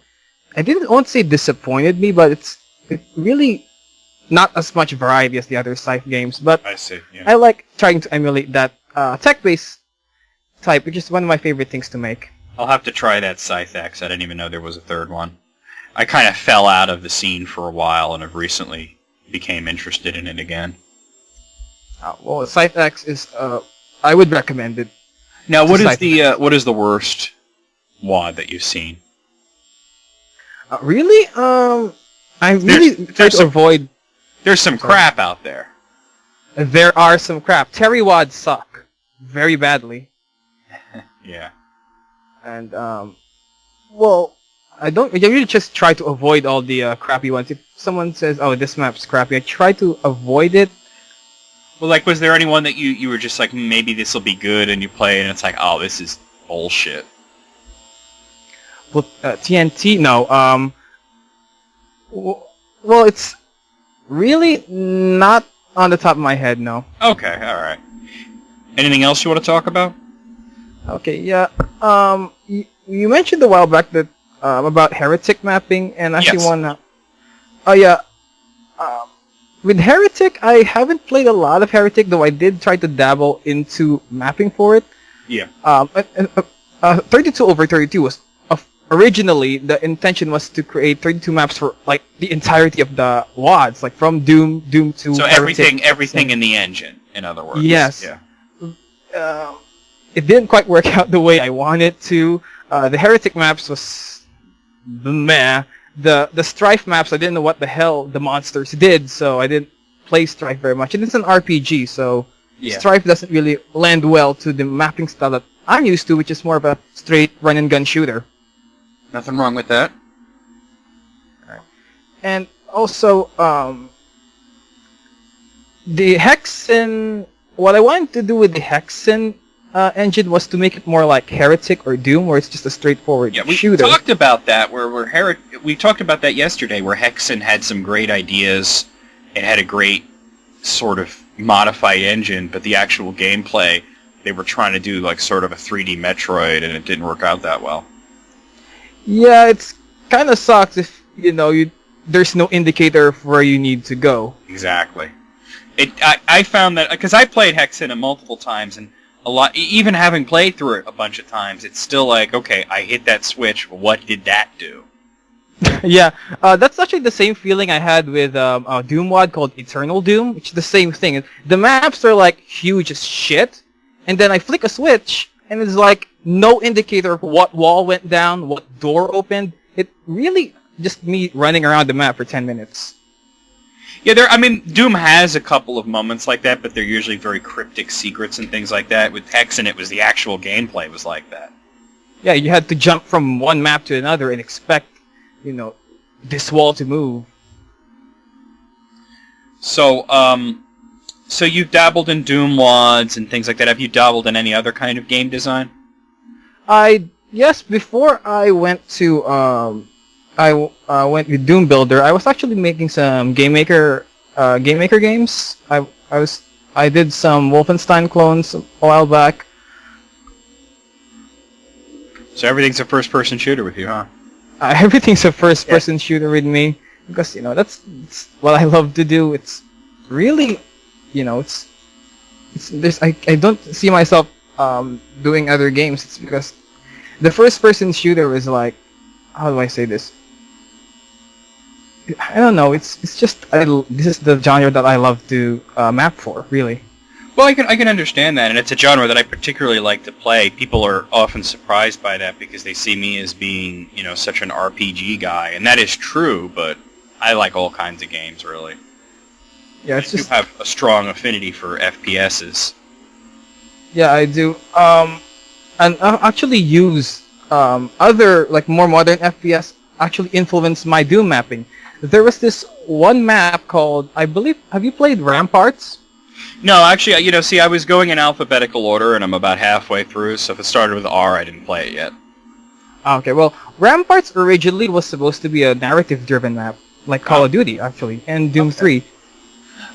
Speaker 3: I won't say disappointed me, but it's really not as much variety as the other Scythe games. But
Speaker 2: I see. Yeah.
Speaker 3: I like trying to emulate that tech-based type, which is one of my favorite things to make.
Speaker 2: I'll have to try that Scythe X. I didn't even know there was a third one. I kind of fell out of the scene for a while and have recently became interested in it again.
Speaker 3: Well, Scythe X is, I would recommend it.
Speaker 2: Now, what is the worst WAD that you've seen?
Speaker 3: Really? I really try to avoid...
Speaker 2: There's some crap out there.
Speaker 3: There are some crap. Terry wads suck. Very badly.
Speaker 2: Yeah.
Speaker 3: And, well, I really just try to avoid all the crappy ones. If someone says, oh, this map's crappy, I try to avoid it.
Speaker 2: Well, like, was there anyone that you were just like, maybe this will be good, and you play it, and it's like, oh, this is bullshit?
Speaker 3: Well, TNT, no. Well, it's really not on the top of my head, no.
Speaker 2: Okay, alright. Anything else you want to talk about?
Speaker 3: Okay, yeah. You mentioned a while back that about heretic mapping, and actually
Speaker 2: Yes.
Speaker 3: Oh yeah. With heretic, I haven't played a lot of heretic, though I did try to dabble into mapping for it.
Speaker 2: Yeah.
Speaker 3: 32 over 32 was originally the intention was to create 32 maps for like the entirety of the WADs, like from Doom to
Speaker 2: So
Speaker 3: Heretic.
Speaker 2: everything in the engine, in other words.
Speaker 3: Yes.
Speaker 2: Yeah.
Speaker 3: It didn't quite work out the way I wanted to. The Heretic maps was meh. The Strife maps, I didn't know what the hell the monsters did, so I didn't play Strife very much. And it's an RPG, so Strife doesn't really lend well to the mapping style that I'm used to, which is more of a straight run-and-gun shooter.
Speaker 2: Nothing wrong with that.
Speaker 3: And also, the Hexen... What I wanted to do with the Hexen engine was to make it more like Heretic or Doom, where it's just a straightforward shooter.
Speaker 2: We talked about that. We talked about that yesterday, where Hexen had some great ideas and had a great sort of modified engine, but the actual gameplay, they were trying to do like sort of a 3D Metroid, and it didn't work out that well.
Speaker 3: Yeah, it's kind of sucks if there's no indicator of where you need to go.
Speaker 2: Exactly. I found that because I played Hexen multiple times, and a lot, even having played through it a bunch of times, it's still like, okay, I hit that switch. What did that do?
Speaker 3: Yeah, that's actually the same feeling I had with a Doom mod called Eternal Doom, which is the same thing. The maps are like huge as shit, and then I flick a switch, and it's like no indicator of what wall went down, what door opened. It really just me running around the map for 10 minutes.
Speaker 2: Yeah, Doom has a couple of moments like that, but they're usually very cryptic secrets and things like that. With Hexen, it was the actual gameplay was like that.
Speaker 3: Yeah, you had to jump from one map to another and expect, this wall to move.
Speaker 2: So, so you've dabbled in Doom WADs and things like that. Have you dabbled in any other kind of game design?
Speaker 3: Yes, before I went to, I went with Doom Builder. I was actually making some Game Maker games. I did some Wolfenstein clones a while back.
Speaker 2: So everything's a first-person shooter with you, huh?
Speaker 3: Everything's a first-person shooter with me because that's what I love to do. It's really, it's I don't see myself doing other games. It's because the first-person shooter is like, how do I say this? I don't know. It's just this is the genre that I love to map for, really.
Speaker 2: Well, I can understand that, and it's a genre that I particularly like to play. People are often surprised by that because they see me as being, such an RPG guy, and that is true. But I like all kinds of games, really.
Speaker 3: Yeah, it's just
Speaker 2: you have a strong affinity for FPSs.
Speaker 3: Yeah, I do. And I actually use other like more modern FPS actually influenced my Doom mapping. There was this one map called, I believe, have you played Ramparts?
Speaker 2: No, actually, see, I was going in alphabetical order, and I'm about halfway through, so if it started with R, I didn't play it yet.
Speaker 3: Okay, well, Ramparts originally was supposed to be a narrative-driven map, like Call of Duty, actually, and Doom 3.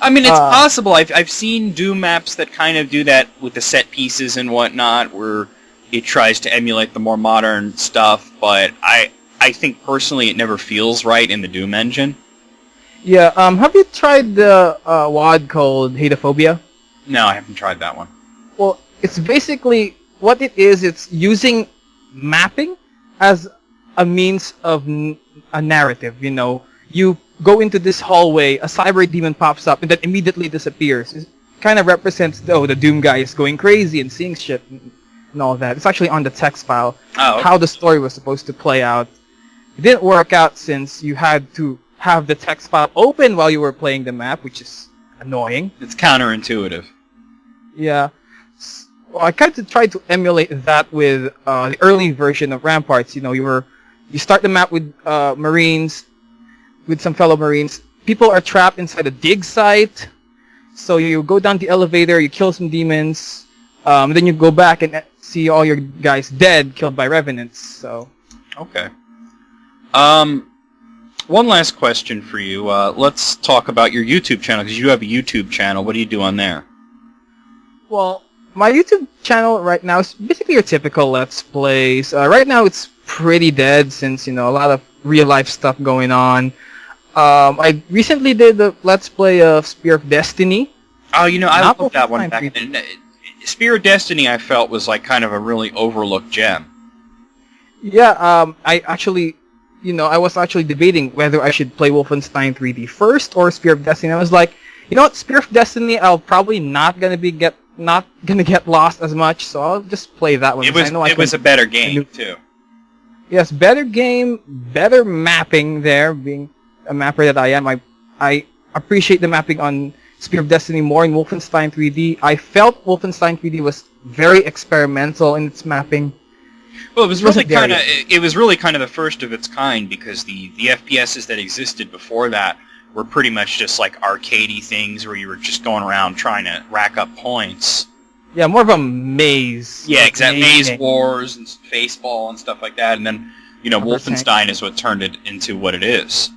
Speaker 2: I mean, it's possible. I've seen Doom maps that kind of do that with the set pieces and whatnot, where it tries to emulate the more modern stuff, but I think personally it never feels right in the Doom engine.
Speaker 3: Yeah, have you tried the WAD called Hatophobia?
Speaker 2: No, I haven't tried that one.
Speaker 3: Well, it's basically, what it is, it's using mapping as a means of a narrative, You go into this hallway, a cyber demon pops up, and then immediately disappears. It kind of represents, the Doom guy is going crazy and seeing shit and all that. It's actually on the text file, how the story was supposed to play out. it didn't work out since you had to have the text file open while you were playing the map, which is annoying.
Speaker 2: It's counterintuitive.
Speaker 3: Yeah. Well, I kind of tried to emulate that with the early version of Ramparts. You know, you start the map with Marines, with some fellow Marines. People are trapped inside a dig site, so you go down the elevator, you kill some demons, then you go back and see all your guys dead, killed by revenants. So.
Speaker 2: Okay. One last question for you. Let's talk about your YouTube channel, because you have a YouTube channel. What do you do on there?
Speaker 3: Well, my YouTube channel right now is basically your typical Let's Plays. Right now it's pretty dead since, you know, a lot of real-life stuff going on. I recently did the Let's Play of Spear of Destiny.
Speaker 2: Oh, you know, I loved that one back then. Spear of Destiny, I felt, was like kind of a really overlooked gem.
Speaker 3: Yeah, I actually, you know, I was actually debating whether I should play Wolfenstein 3D first or Spear of Destiny. I was like, you know what, Spear of Destiny, I'll probably not gonna get lost as much, so I'll just play that one.
Speaker 2: It was a better game too.
Speaker 3: Yes, better game, better mapping there. Being a mapper that I am, I appreciate the mapping on Spear of Destiny more in Wolfenstein 3D. I felt Wolfenstein 3D was very experimental in its mapping.
Speaker 2: Well, it was really kind of the first of its kind, because the FPSs that existed before that were pretty much just like arcadey things where you were just going around trying to rack up points.
Speaker 3: Yeah, more of a maze.
Speaker 2: Yeah, exactly. Maze wars and Faceball and stuff like that, and then, you know, Wolfenstein is what turned it into what it is.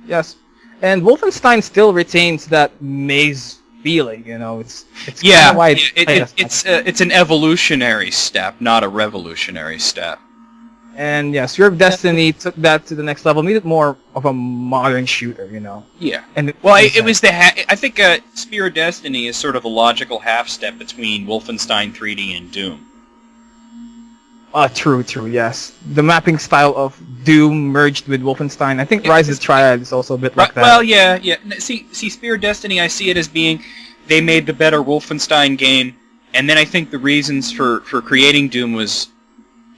Speaker 3: Yes, and Wolfenstein still retains that maze feeling. You know, it's
Speaker 2: yeah,
Speaker 3: kind of why
Speaker 2: it's an evolutionary step, not a revolutionary step.
Speaker 3: And yeah, Spear of Destiny took that to the next level, made it more of a modern shooter, you know.
Speaker 2: Yeah. And it was I think Spear of Destiny is sort of a logical half step between Wolfenstein 3D and Doom.
Speaker 3: True, yes. The mapping style of Doom merged with Wolfenstein. I think Rise of Triad is also a bit like that.
Speaker 2: Well, yeah. See, Spear of Destiny, I see it as being they made the better Wolfenstein game, and then I think the reasons for creating Doom was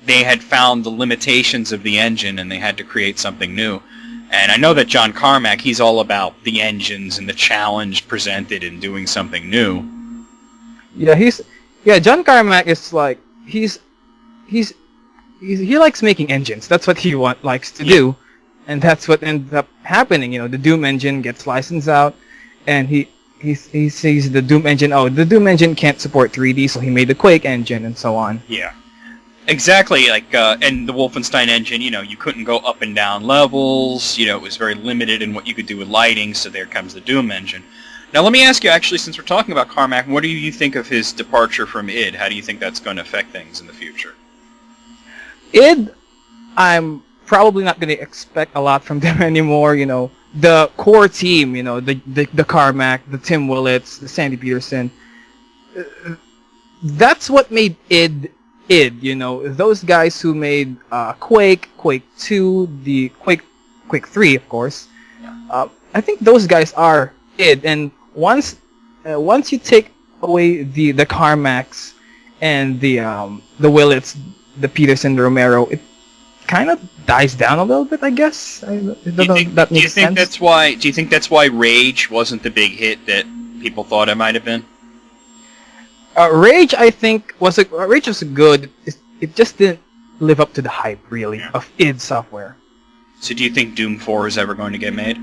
Speaker 2: they had found the limitations of the engine and they had to create something new. And I know that John Carmack, he's all about the engines and the challenge presented in doing something new.
Speaker 3: Yeah, John Carmack is like he likes making engines. That's what he likes to do, and that's what ends up happening. You know, the Doom engine gets licensed out, and he sees the Doom engine. Oh, the Doom engine can't support 3D, so he made the Quake engine, and so on.
Speaker 2: Yeah. Exactly, like, and the Wolfenstein engine, you know, you couldn't go up and down levels, you know, it was very limited in what you could do with lighting, so there comes the Doom engine. Now, let me ask you, actually, since we're talking about Carmack, what do you think of his departure from id? How do you think that's going to affect things in the future?
Speaker 3: id, I'm probably not going to expect a lot from them anymore, you know. The core team, you know, the Carmack, the Tim Willits, the Sandy Peterson, that's what made id, you know, those guys who made Quake 2, the Quake 3, of course. I think those guys are id, and once you take away the Carmacks and the Willits, the Peterson, the Romero, it kind of dies down a little bit, I guess. Do you think that's why Rage wasn't the big hit that people thought it might have been? Rage, I think, was good. It just didn't live up to the hype, really, of id Software.
Speaker 2: So do you think Doom 4 is ever going to get made?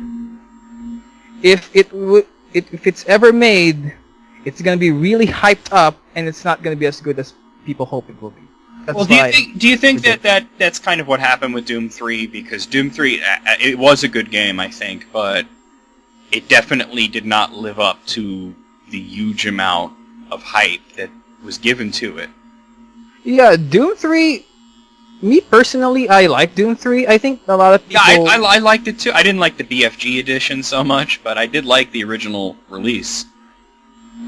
Speaker 3: If it's ever made, it's going to be really hyped up, and it's not going to be as good as people hope it will be.
Speaker 2: Well, do you think that's kind of what happened with Doom 3? Because Doom 3, it was a good game, I think, but it definitely did not live up to the huge amount of hype that was given to it.
Speaker 3: Yeah, Doom 3, me personally, I like Doom 3. I think a lot of people...
Speaker 2: Yeah, I liked it too. I didn't like the BFG edition so much, but I did like the original release.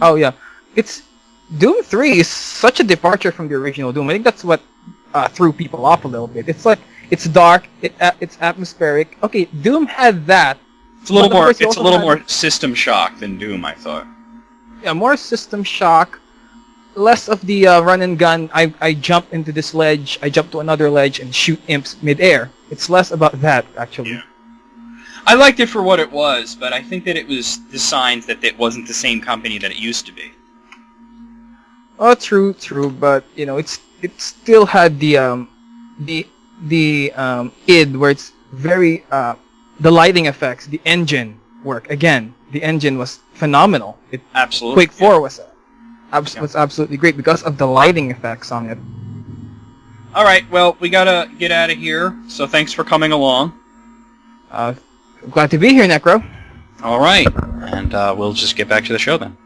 Speaker 3: Oh, yeah. Doom 3 is such a departure from the original Doom. I think that's what threw people off a little bit. It's like, it's dark, it's atmospheric. Okay, Doom had that.
Speaker 2: It's a little more System Shock than Doom, I thought.
Speaker 3: Yeah, more System Shock, less of the run and gun. I jump into this ledge, I jump to another ledge and shoot imps mid-air. It's less about that, actually.
Speaker 2: Yeah. I liked it for what it was, but I think that it was the signs that it wasn't the same company that it used to be.
Speaker 3: Oh, true, but it still had the id where it's very the lighting effects, the engine work. Again, the engine was phenomenal.
Speaker 2: Absolutely.
Speaker 3: Quake 4 was absolutely great because of the lighting effects on it.
Speaker 2: All right, well, we gotta get out of here. So thanks for coming along.
Speaker 3: Glad to be here, Necro.
Speaker 2: All right, and we'll just get back to the show then.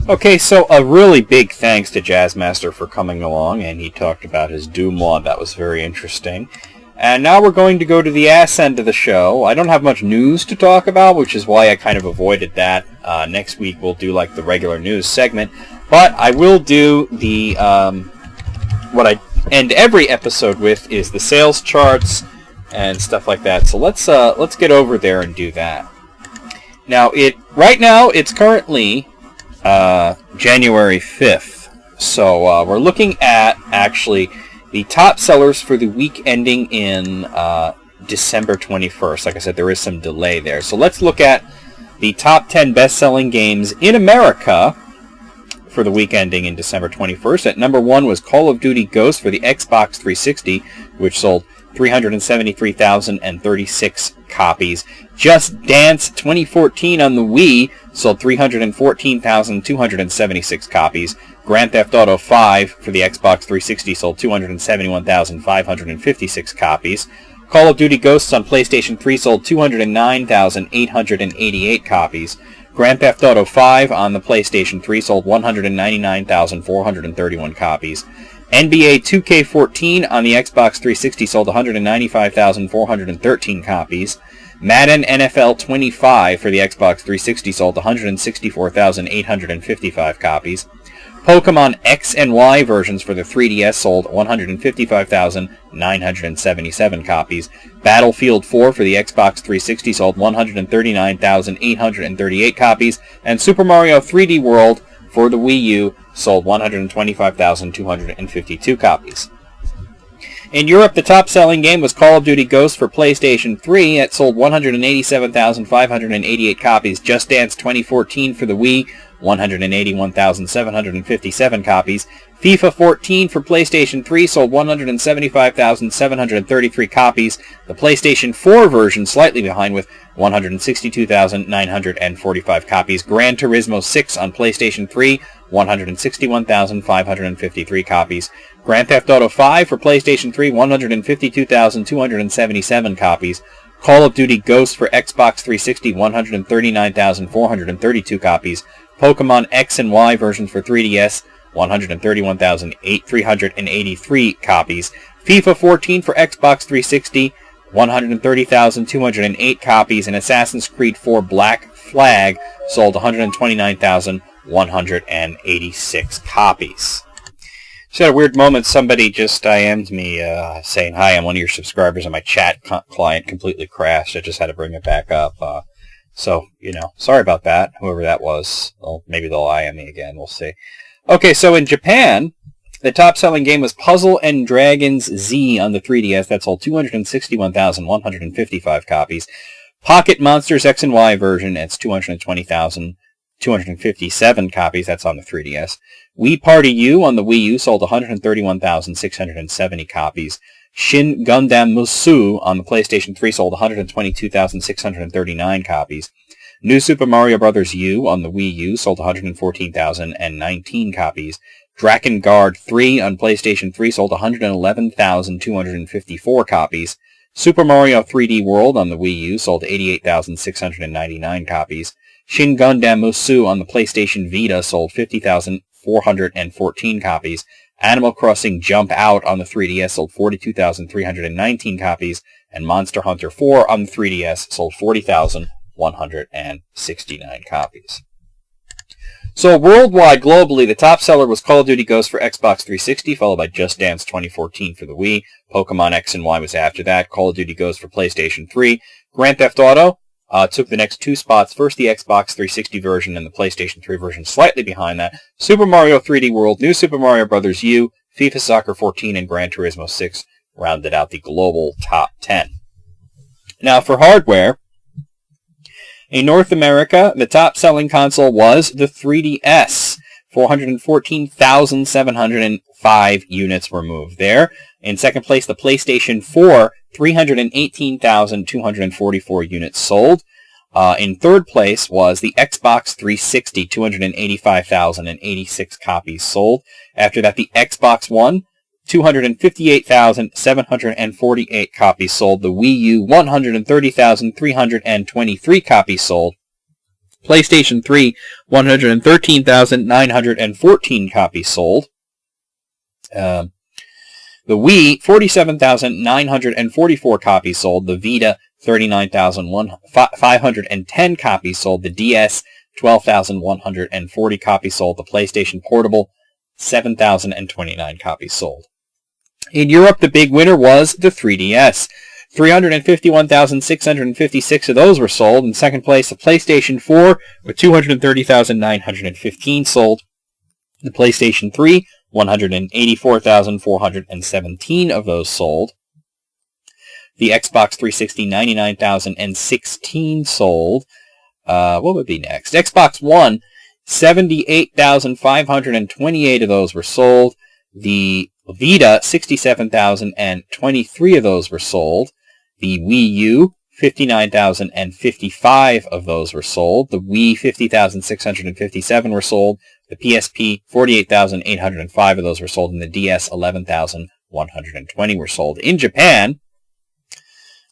Speaker 2: Okay, so a really big thanks to Jazzmaster for coming along, and he talked about his Doom mod. That was very interesting. And now we're going to go to the ass end of the show. I don't have much news to talk about, which is why I kind of avoided that. Next week we'll do like the regular news segment, but I will do the what I end every episode with is the sales charts and stuff like that. So let's get over there and do that. Now right now it's currently January 5th. So we're looking at actually the top sellers for the week ending in December 21st. Like I said, there is some delay there. So let's look at the top 10 best-selling games in America for the week ending in December 21st. At number 1 was Call of Duty Ghosts for the Xbox 360, which sold 373,036 copies. Just Dance 2014 on the Wii sold 314,276 copies. Grand Theft Auto 5 for the Xbox 360 sold 271,556 copies. Call of Duty Ghosts on PlayStation 3 sold 209,888 copies. Grand Theft Auto 5 on the PlayStation 3 sold 199,431 copies. NBA 2K14 on the Xbox 360 sold 195,413 copies. Madden NFL 25 for the Xbox 360 sold 164,855 copies. Pokemon X and Y versions for the 3DS sold 155,977 copies. Battlefield 4 for the Xbox 360 sold 139,838 copies. And Super Mario 3D World for the Wii U sold 125,252 copies. In Europe, the top-selling game was Call of Duty Ghosts for PlayStation 3. It sold 187,588 copies. Just Dance 2014 for the Wii, 181,757 copies. FIFA 14 for PlayStation 3 sold 175,733 copies. The PlayStation 4 version slightly behind with 162,945 copies. Gran Turismo 6 on PlayStation 3, 161,553 copies. Grand Theft Auto 5 for PlayStation 3, 152,277 copies. Call of Duty Ghosts for Xbox 360, 139,432 copies. Pokemon X and Y versions for 3DS, 131,383 copies. FIFA 14 for Xbox 360, 130,208 copies. And Assassin's Creed 4 Black Flag sold 129,186 copies. Just had a weird moment. Somebody just IM'd me saying, "Hi, I'm one of your subscribers," and my chat client completely crashed. I just had to bring it back up. So, sorry about that, whoever that was. Well, maybe they'll IM me again. We'll see. Okay, so in Japan, the top-selling game was Puzzle and Dragons Z on the 3DS. That sold 261,155 copies. Pocket Monsters X and Y version, it's 220,257 copies. That's on the 3DS. Wii Party U on the Wii U sold 131,670 copies. Shin Gundam Musu on the PlayStation 3 sold 122,639 copies. New Super Mario Bros. U on the Wii U sold 114,019 copies. Dragon Guard 3 on PlayStation 3 sold 111,254 copies. Super Mario 3D World on the Wii U sold 88,699 copies. Shin Gundam Musu on the PlayStation Vita sold 50,414 copies. Animal Crossing Jump Out on the 3DS sold 42,319 copies. And Monster Hunter 4 on the 3DS sold 40,169 copies. So worldwide, globally, the top seller was Call of Duty Ghosts for Xbox 360, followed by Just Dance 2014 for the Wii. Pokemon X and Y was after that. Call of Duty Ghosts for PlayStation 3. Grand Theft Auto took the next two spots. First, the Xbox 360 version and the PlayStation 3 version slightly behind that. Super Mario 3D World, New Super Mario Bros. U, FIFA Soccer 14 and Gran Turismo 6 rounded out the global top 10. Now for hardware, in North America, the top-selling console was the 3DS. 414,705 units were moved there. In second place, the PlayStation 4, 318,244 units sold. In third place was the Xbox 360, 285,086 copies sold. After that, the Xbox One, 258,748 copies sold. The Wii U, 130,323 copies sold. PlayStation 3, 113,914 copies sold. The Wii, 47,944 copies sold. The Vita, 39,510 copies sold. The DS, 12,140 copies sold. The PlayStation Portable, 7,029 copies sold. In Europe, the big winner was the 3DS. 351,656 of those were sold. In second place, the PlayStation 4 with 230,915 sold. The PlayStation 3, 184,417 of those sold. The Xbox 360, 99,016 sold. What would be next? Xbox One, 78,528 of those were sold. The Vita, 67,023 of those were sold. The Wii U, 59,055 of those were sold. The Wii, 50,657 were sold. The PSP, 48,805 of those were sold. And the DS, 11,120 were sold. In Japan,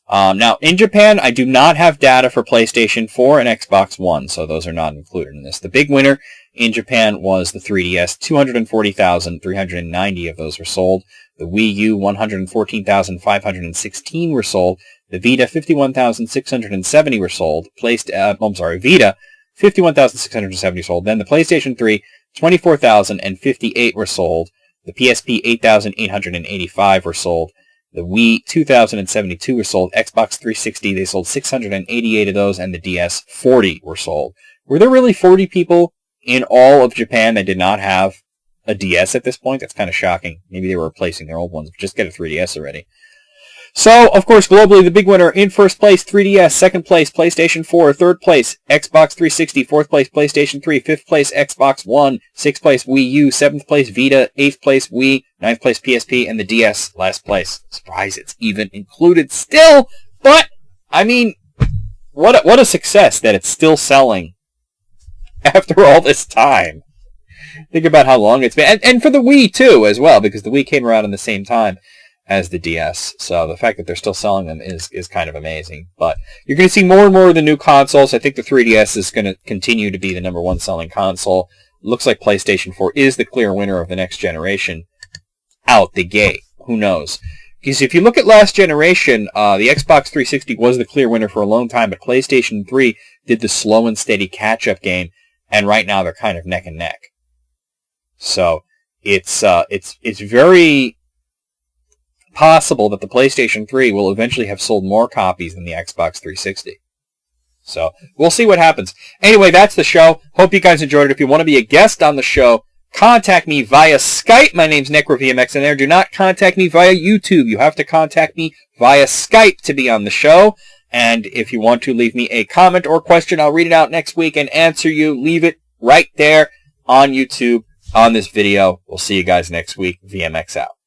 Speaker 2: now in Japan, I do not have data for PlayStation 4 and Xbox One, so those are not included in this. The big winner in Japan was the 3DS. 240,390 of those were sold. The Wii U, 114,516 were sold. The Vita, 51,670 were sold. Vita, 51,670 sold. Then the PlayStation 3, 24,058 were sold. The PSP, 8,885 were sold. The Wii, 2,072 were sold. Xbox 360, they sold 688 of those, and the DS, 40 were sold. Were there really 40 people in all of Japan that did not have a DS at this point? That's kind of shocking. Maybe they were replacing their old ones. Just get a 3DS already. So, of course, globally, the big winner in first place, 3DS. Second place, PlayStation 4. Third place, Xbox 360. Fourth place, PlayStation 3. Fifth place, Xbox One. Sixth place, Wii U. Seventh place, Vita. Eighth place, Wii. Ninth place, PSP. And the DS, last place. Surprise, it's even included still. But, I mean, what a success that it's still selling after all this time. Think about how long it's been. And for the Wii, too, as well, because the Wii came around in the same time as the DS. So the fact that they're still selling them is kind of amazing. But you're going to see more and more of the new consoles. I think the 3DS is going to continue to be the number one selling console. Looks like PlayStation 4 is the clear winner of the next generation out the gate. Who knows? Because if you look at last generation, the Xbox 360 was the clear winner for a long time, but PlayStation 3 did the slow and steady catch-up game, and right now they're kind of neck and neck. So it's very possible that the PlayStation 3 will eventually have sold more copies than the Xbox 360. So we'll see what happens. Anyway, that's the show. Hope you guys enjoyed it. If you want to be a guest on the show, contact me via Skype. My name's NecroVMX in there. Do not contact me via YouTube. You have to contact me via Skype to be on the show. And if you want to leave me a comment or question, I'll read it out next week and answer you. Leave it right there on YouTube on this video. We'll see you guys next week. VMX out.